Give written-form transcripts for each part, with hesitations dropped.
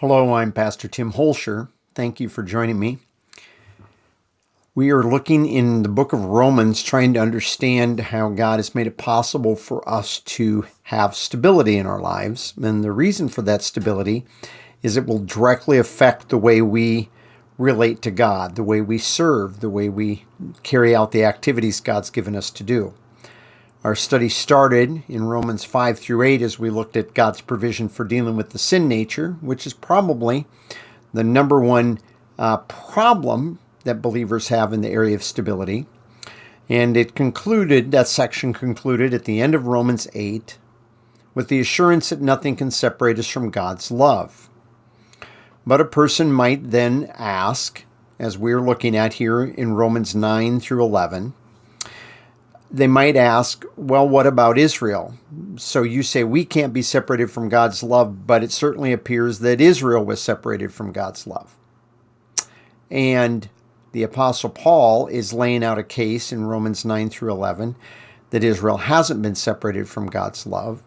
Hello, I'm Pastor Tim Holscher. Thank you for joining me. We are looking in the book of Romans, trying to understand how God has made it possible for us to have stability in our lives. And the reason for that stability is it will directly affect the way we relate to God, the way we serve, the way we carry out the activities God's given us to do. Our study started in Romans 5 through 8 as we looked at God's provision for dealing with the sin nature, which is probably the number one problem that believers have in the area of stability. And that section concluded at the end of Romans 8 with the assurance that nothing can separate us from God's love. But a person might then ask, as we're looking at here in Romans 9 through 11, they might ask, well, what about Israel? So you say we can't be separated from God's love, but it certainly appears that Israel was separated from God's love. And the Apostle Paul is laying out a case in Romans 9 through 11 that Israel hasn't been separated from God's love.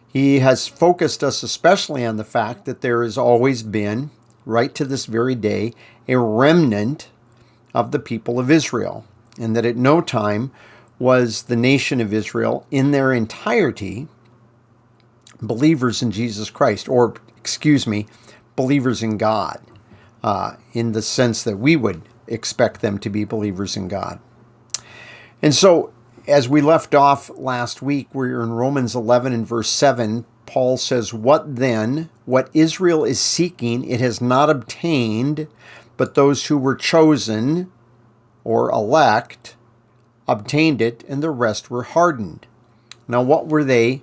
He has focused us especially on the fact that there has always been, right to this very day, a remnant of the people of Israel, and that at no time was the nation of Israel in their entirety believers in Jesus Christ, or, believers in God, in the sense that we would expect them to be believers in God. And so, as we left off last week, we're in Romans 11 and verse 7. Paul says, "What then? What Israel is seeking, it has not obtained, but those who were chosen, or elect, obtained it, and the rest were hardened." Now, what were they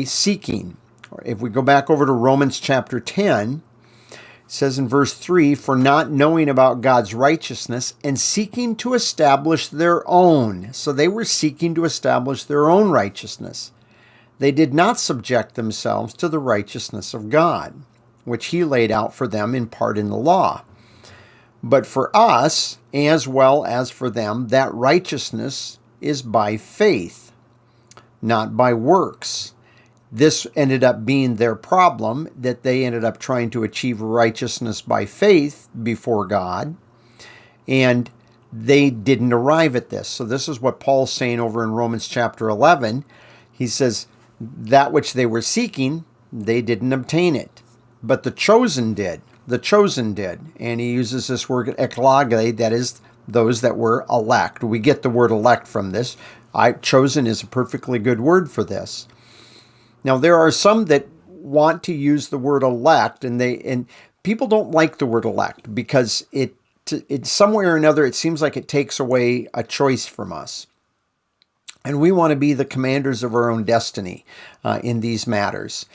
seeking? If we go back over to Romans chapter 10, it says in verse 3, "For not knowing about God's righteousness and seeking to establish their own." So they were seeking to establish their own righteousness. "They did not subject themselves to the righteousness of God, which he laid out for them in part in the law. But for us, as well as for them, that righteousness is by faith, not by works." This ended up being their problem, that they ended up trying to achieve righteousness by faith before God, and they didn't arrive at this. So this is what Paul's saying over in Romans chapter 11. He says, that which they were seeking, they didn't obtain it, but the chosen did. The chosen did. And he uses this word eklage, that is those that were elect. We get the word elect from this. Chosen is a perfectly good word for this. Now, there are some that want to use the word elect, and people don't like the word elect because it somewhere or another, it seems like it takes away a choice from us. And we want to be the commanders of our own destiny in these matters.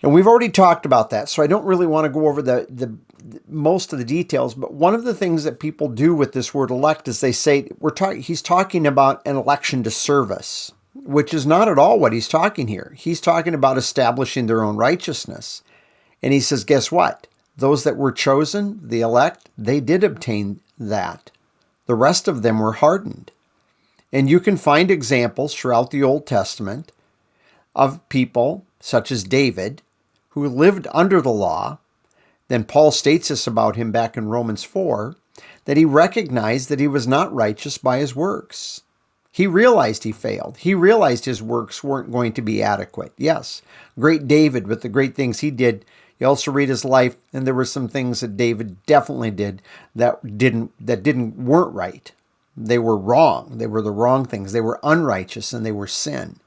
And we've already talked about that, so I don't really want to go over the most of the details, but one of the things that people do with this word elect is they say, he's talking about an election to service, which is not at all what he's talking here. He's talking about establishing their own righteousness. And he says, guess what? Those that were chosen, the elect, they did obtain that. The rest of them were hardened. And you can find examples throughout the Old Testament of people such as David, who lived under the law. Then Paul states this about him back in Romans 4, that he recognized that he was not righteous by his works. He realized he failed. He realized his works weren't going to be adequate. Yes, great David with the great things he did. You also read his life, and there were some things that David definitely did that weren't right. They were wrong. They were the wrong things. They were unrighteous, and they were sin.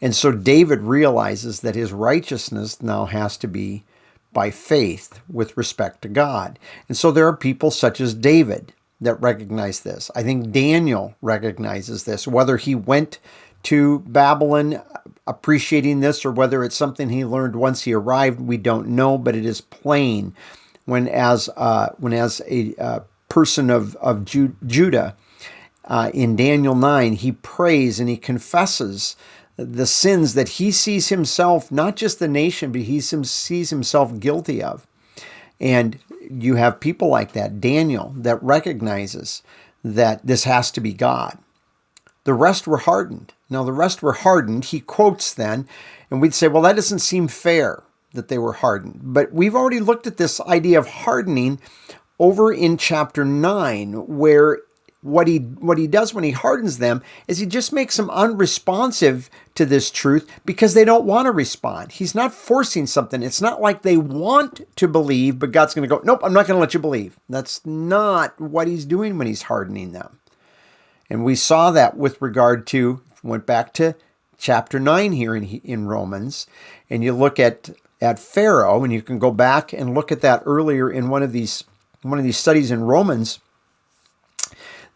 And so David realizes that his righteousness now has to be by faith with respect to God. And so there are people such as David that recognize this. I think Daniel recognizes this. Whether he went to Babylon appreciating this or whether it's something he learned once he arrived, we don't know, but it is plain when as a person of Judah, in Daniel 9, he prays and he confesses the sins that he sees himself, not just the nation, but he sees himself guilty of. And you have people like that, Daniel, that recognizes that this has to be God. The rest were hardened. Now, the rest were hardened. He quotes then, and we'd say, well, that doesn't seem fair. that they were hardened. But we've already looked at this idea of hardening over in chapter 9, where what he does when he hardens them is he just makes them unresponsive to this truth because they don't want to respond. He's not forcing something. It's not like they want to believe, but God's going to go, nope, I'm not going to let you believe. That's not what he's doing when he's hardening them. And we saw that with regard to, went back to chapter 9 here in Romans, and you look at Pharaoh, and you can go back and look at that earlier in one of these studies in Romans,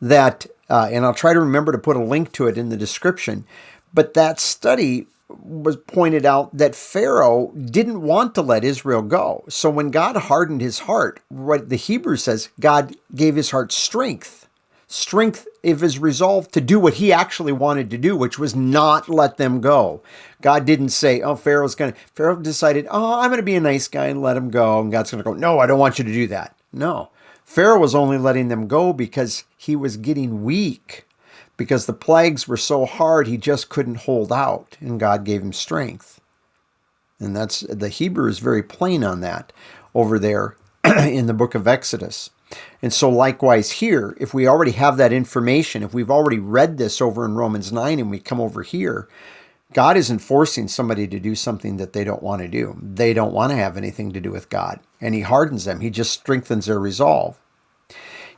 that, and I'll try to remember to put a link to it in the description, but that study was pointed out that Pharaoh didn't want to let Israel go. So when God hardened his heart, what the Hebrew says, God gave his heart strength of his resolve to do what he actually wanted to do, which was not let them go. God didn't say, Pharaoh decided, I'm going to be a nice guy and let him go. And God's going to go, no, I don't want you to do that. No. Pharaoh was only letting them go because he was getting weak, because the plagues were so hard he just couldn't hold out, and God gave him strength. And that's, the Hebrew is very plain on that over there in the book of Exodus. And so likewise here, if we already have that information, if we've already read this over in Romans 9 and we come over here, God isn't forcing somebody to do something that they don't want to do. They don't want to have anything to do with God. And he hardens them. He just strengthens their resolve.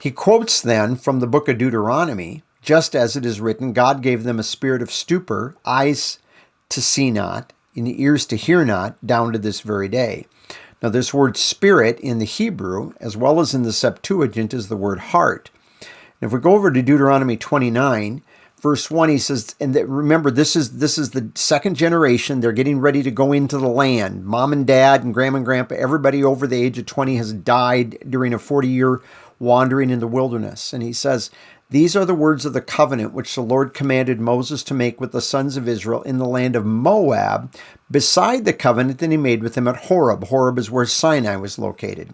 He quotes then from the book of Deuteronomy, just as it is written, God gave them a spirit of stupor, eyes to see not, and ears to hear not, down to this very day. Now this word spirit in the Hebrew, as well as in the Septuagint, is the word heart. And if we go over to Deuteronomy 29, verse 1, he says, and remember, this is the second generation. They're getting ready to go into the land. Mom and dad and grandma and grandpa, everybody over the age of 20 has died during a 40-year wandering in the wilderness. And he says, these are the words of the covenant which the Lord commanded Moses to make with the sons of Israel in the land of Moab, beside the covenant that he made with them at Horeb. Horeb is where Sinai was located.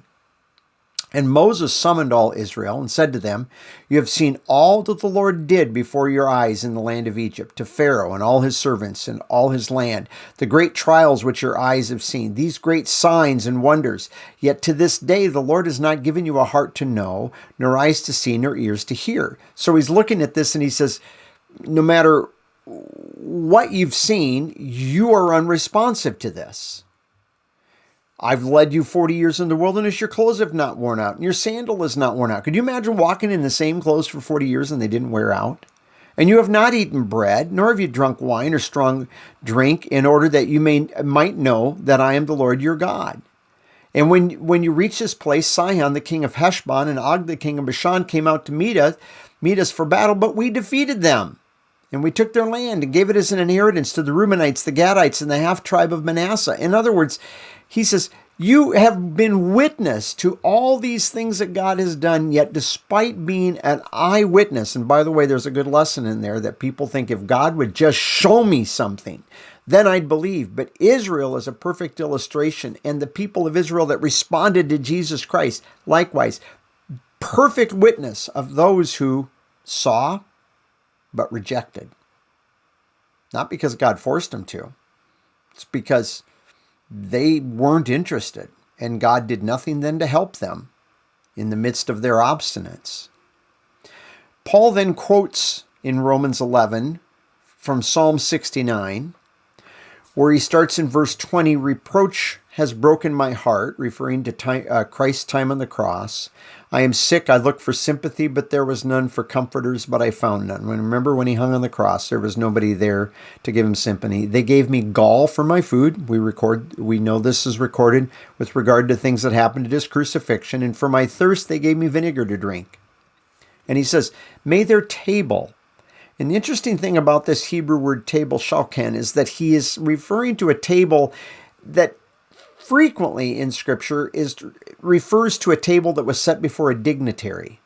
And Moses summoned all Israel and said to them, you have seen all that the Lord did before your eyes in the land of Egypt, to Pharaoh and all his servants and all his land, the great trials which your eyes have seen, these great signs and wonders. Yet to this day the Lord has not given you a heart to know, nor eyes to see, nor ears to hear. So he's looking at this and he says, no matter what you've seen, you are unresponsive to this. I've led you 40 years in the wilderness. Your clothes have not worn out, and your sandal is not worn out. Could you imagine walking in the same clothes for 40 years and they didn't wear out? And you have not eaten bread, nor have you drunk wine or strong drink, in order that you might know that I am the Lord your God. And when you reach this place, Sihon, the king of Heshbon, and Og, the king of Bashan, came out to meet us for battle, but we defeated them. And we took their land and gave it as an inheritance to the Reubenites, the Gadites, and the half-tribe of Manasseh. In other words, he says, you have been witness to all these things that God has done, yet despite being an eyewitness, and by the way, there's a good lesson in there that people think if God would just show me something, then I'd believe. But Israel is a perfect illustration, and the people of Israel that responded to Jesus Christ, likewise, perfect witness of those who saw but rejected. Not because God forced them to. It's because they weren't interested, and God did nothing then to help them in the midst of their obstinance. Paul then quotes in Romans 11 from Psalm 69, where he starts in verse 20, reproach has broken my heart, referring to Christ's time on the cross. I am sick, I looked for sympathy, but there was none, for comforters, but I found none. Remember when he hung on the cross, there was nobody there to give him sympathy. They gave me gall for my food. We know this is recorded with regard to things that happened at his crucifixion. And for my thirst, they gave me vinegar to drink. And he says, may their table. And the interesting thing about this Hebrew word table, shalken, is that he is referring to a table that frequently in Scripture refers to a table that was set before a dignitary.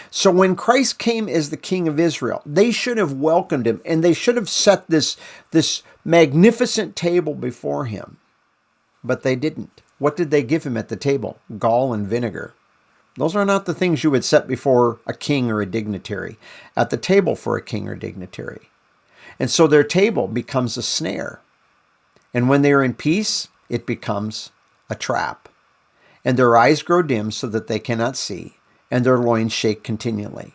So when Christ came as the King of Israel, they should have welcomed him, and they should have set this magnificent table before him. But they didn't. What did they give him at the table? Gall and vinegar. Those are not the things you would set before a king or a dignitary, at the table for a king or dignitary. And so their table becomes a snare. And when they are in peace, it becomes a trap. And their eyes grow dim so that they cannot see, and their loins shake continually.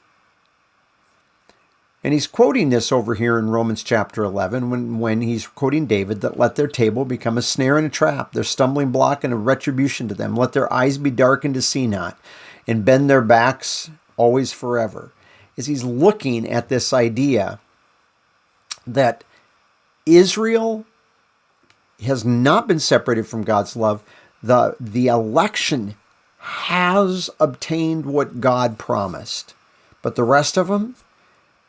And he's quoting this over here in Romans chapter 11 when he's quoting David, that let their table become a snare and a trap, their stumbling block and a retribution to them. Let their eyes be darkened to see not, and bend their backs always forever. As he's looking at this idea that Israel has not been separated from God's love. The election has obtained what God promised. But the rest of them,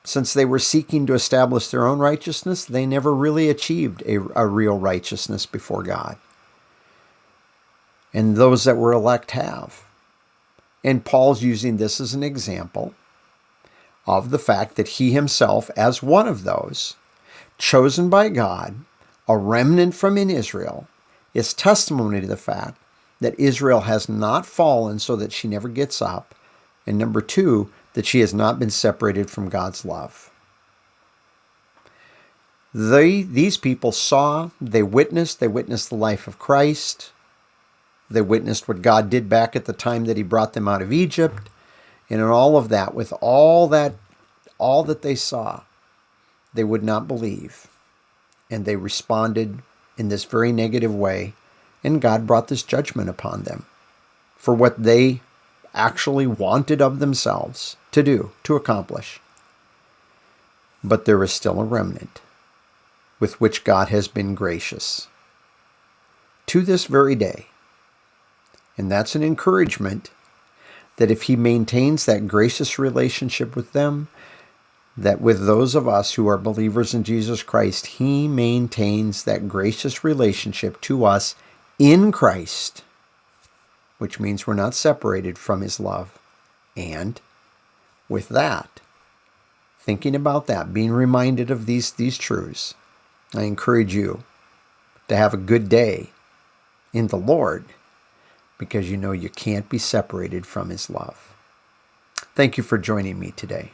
since they were seeking to establish their own righteousness, they never really achieved a real righteousness before God. And those that were elect have. And Paul's using this as an example of the fact that he himself, as one of those, chosen by God, a remnant from in Israel, is testimony to the fact that Israel has not fallen so that she never gets up. And number two, that she has not been separated from God's love. These people saw, they witnessed the life of Christ. They witnessed what God did back at the time that he brought them out of Egypt. And in all of that, with all that they saw, they would not believe. And they responded in this very negative way. And God brought this judgment upon them for what they actually wanted of themselves to do, to accomplish. But there is still a remnant with which God has been gracious to this very day. And that's an encouragement that if he maintains that gracious relationship with them, that with those of us who are believers in Jesus Christ, he maintains that gracious relationship to us in Christ, which means we're not separated from his love. And with that, thinking about that, being reminded of these truths, I encourage you to have a good day in the Lord, because you know you can't be separated from his love. Thank you for joining me today.